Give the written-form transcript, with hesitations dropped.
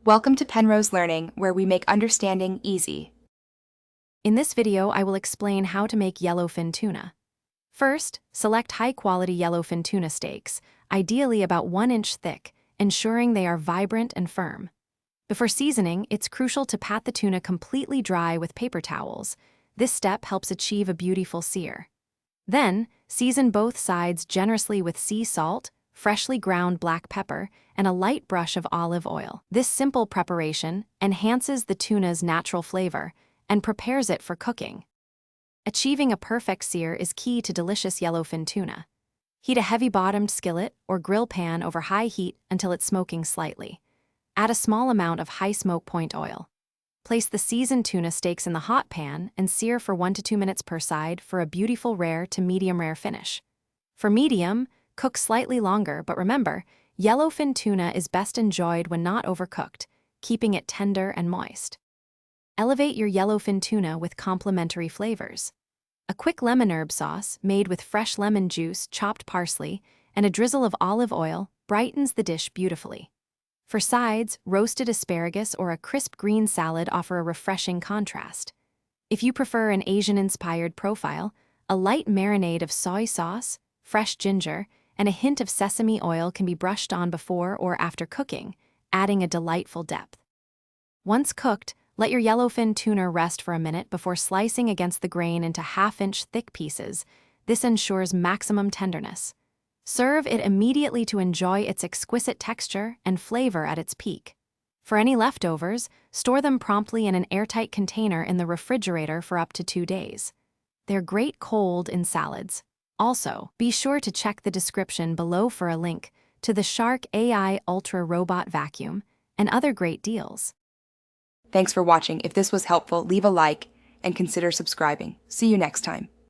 Welcome to Penrose Learning, where we make understanding easy. In this video, I will explain how to make yellowfin tuna. First, select high-quality yellowfin tuna steaks, ideally about 1 inch thick, ensuring they are vibrant and firm. Before seasoning, it's crucial to pat the tuna completely dry with paper towels. This step helps achieve a beautiful sear. Then, season both sides generously with sea salt, freshly ground black pepper, and a light brush of olive oil. This simple preparation enhances the tuna's natural flavor and prepares it for cooking. Achieving a perfect sear is key to delicious yellowfin tuna. Heat a heavy-bottomed skillet or grill pan over high heat until it's smoking slightly. Add a small amount of high smoke point oil. Place the seasoned tuna steaks in the hot pan and sear for 1 to 2 minutes per side for a beautiful rare to medium rare finish. For medium, cook slightly longer, but remember, yellowfin tuna is best enjoyed when not overcooked, keeping it tender and moist. Elevate your yellowfin tuna with complementary flavors. A quick lemon herb sauce made with fresh lemon juice, chopped parsley, and a drizzle of olive oil brightens the dish beautifully. For sides, roasted asparagus or a crisp green salad offer a refreshing contrast. If you prefer an Asian-inspired profile, a light marinade of soy sauce, fresh ginger, and a hint of sesame oil can be brushed on before or after cooking, adding a delightful depth. Once cooked, let your yellowfin tuna rest for a minute before slicing against the grain into half-inch thick pieces. This ensures maximum tenderness. Serve it immediately to enjoy its exquisite texture and flavor at its peak. For any leftovers, store them promptly in an airtight container in the refrigerator for up to 2 days. They're great cold in salads. Also, be sure to check the description below for a link to the Shark AI Ultra Robot Vacuum and other great deals. Thanks for watching. If this was helpful, leave a like and consider subscribing. See you next time.